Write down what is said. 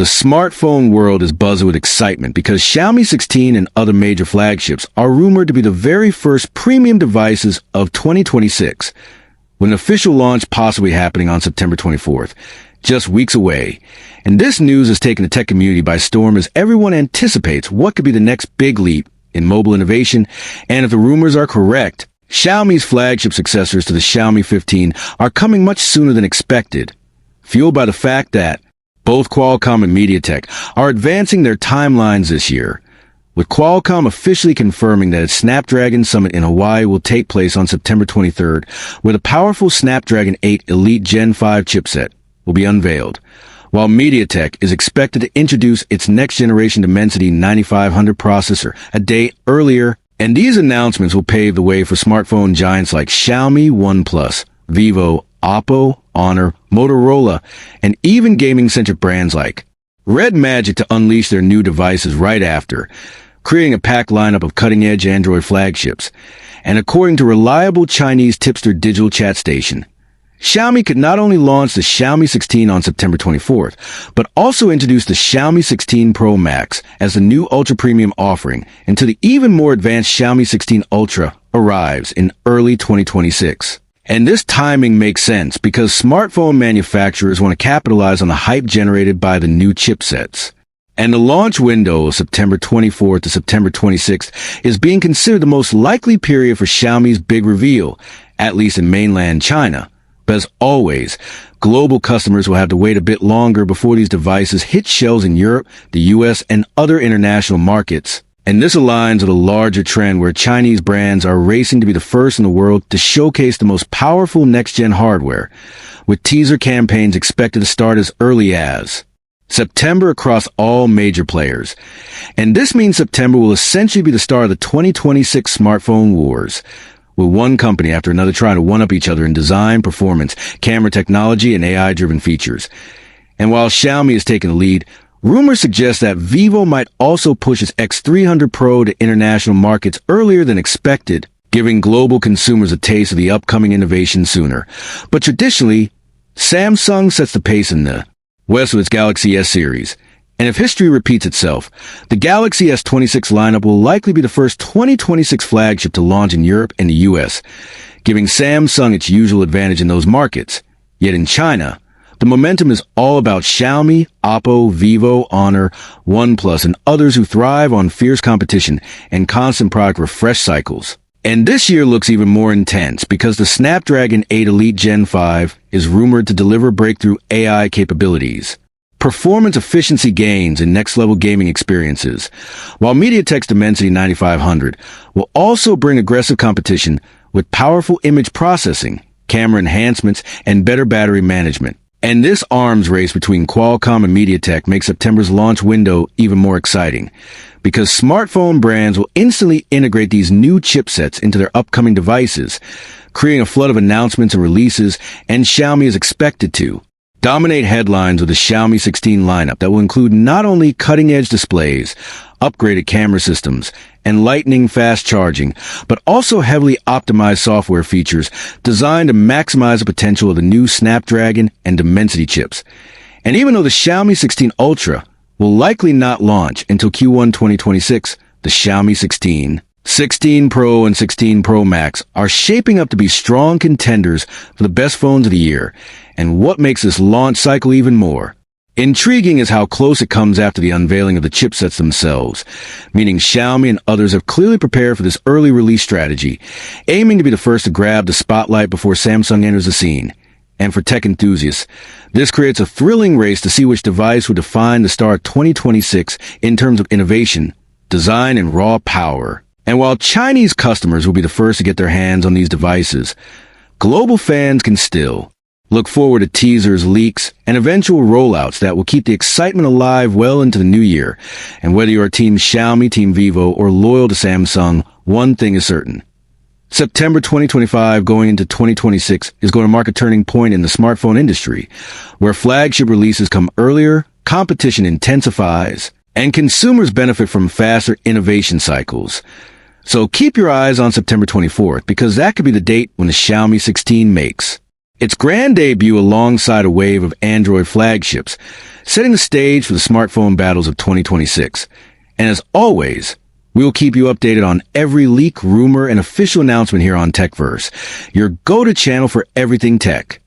The smartphone world is buzzing with excitement because Xiaomi 16 and other major flagships are rumored to be the very first premium devices of 2026, with an official launch possibly happening on September 24th, just weeks away. And this news has taken the tech community by storm as everyone anticipates what could be the next big leap in mobile innovation. And if the rumors are correct, Xiaomi's flagship successors to the Xiaomi 15 are coming much sooner than expected, fueled by the fact that both Qualcomm and MediaTek are advancing their timelines this year, with Qualcomm officially confirming that its Snapdragon Summit in Hawaii will take place on September 23rd, where the powerful Snapdragon 8 Elite Gen 5 chipset will be unveiled, while MediaTek is expected to introduce its next-generation Dimensity 9500 processor a day earlier, and these announcements will pave the way for smartphone giants like Xiaomi, OnePlus, Vivo, Oppo, Honor, Motorola, and even gaming-centric brands like RedMagic to unleash their new devices right after, creating a packed lineup of cutting-edge Android flagships. And according to reliable Chinese tipster digital chat station, Xiaomi could not only launch the Xiaomi 16 on September 24th, but also introduce the Xiaomi 16 Pro Max as the new ultra-premium offering until the even more advanced Xiaomi 16 Ultra arrives in early 2026. And this timing makes sense because smartphone manufacturers want to capitalize on the hype generated by the new chipsets. And the launch window of September 24th to September 26th is being considered the most likely period for Xiaomi's big reveal, at least in mainland China. But as always, global customers will have to wait a bit longer before these devices hit shelves in Europe, the US, and other international markets. And this aligns with a larger trend where Chinese brands are racing to be the first in the world to showcase the most powerful next-gen hardware, with teaser campaigns expected to start as early as September across all major players. And this means September will essentially be the start of the 2026 smartphone wars, with one company after another trying to one-up each other in design, performance, camera technology, and AI-driven features. And while Xiaomi is taking the lead, rumors suggest that Vivo might also push its X300 Pro to international markets earlier than expected, giving global consumers a taste of the upcoming innovation sooner. But traditionally, Samsung sets the pace in the West with its Galaxy S series. And if history repeats itself, the Galaxy S26 lineup will likely be the first 2026 flagship to launch in Europe and the US, giving Samsung its usual advantage in those markets. Yet in China, the momentum is all about Xiaomi, Oppo, Vivo, Honor, OnePlus, and others who thrive on fierce competition and constant product refresh cycles. And this year looks even more intense because the Snapdragon 8 Elite Gen 5 is rumored to deliver breakthrough AI capabilities, performance efficiency gains, and next-level gaming experiences, while MediaTek's Dimensity 9500 will also bring aggressive competition with powerful image processing, camera enhancements, and better battery management. And this arms race between Qualcomm and MediaTek makes September's launch window even more exciting, because smartphone brands will instantly integrate these new chipsets into their upcoming devices, creating a flood of announcements and releases, and Xiaomi is expected to dominate headlines with the Xiaomi 16 lineup that will include not only cutting-edge displays, upgraded camera systems, and lightning-fast charging, but also heavily optimized software features designed to maximize the potential of the new Snapdragon and Dimensity chips. And even though the Xiaomi 16 Ultra will likely not launch until Q1 2026, the Xiaomi 16 Pro and 16 Pro Max are shaping up to be strong contenders for the best phones of the year. And what makes this launch cycle even more intriguing is how close it comes after the unveiling of the chipsets themselves, meaning Xiaomi and others have clearly prepared for this early release strategy, aiming to be the first to grab the spotlight before Samsung enters the scene. And for tech enthusiasts, this creates a thrilling race to see which device will define the start of 2026 in terms of innovation, design, and raw power. And while Chinese customers will be the first to get their hands on these devices, global fans can still look forward to teasers, leaks, and eventual rollouts that will keep the excitement alive well into the new year. And whether you're Team Xiaomi, Team Vivo, or loyal to Samsung, one thing is certain. September 2025 going into 2026 is going to mark a turning point in the smartphone industry, where flagship releases come earlier, competition intensifies, and consumers benefit from faster innovation cycles. So keep your eyes on September 24th, because that could be the date when the Xiaomi 16 makes its grand debut alongside a wave of Android flagships, setting the stage for the smartphone battles of 2026. And as always, we will keep you updated on every leak, rumor, and official announcement here on TechVerse, your go-to channel for everything tech.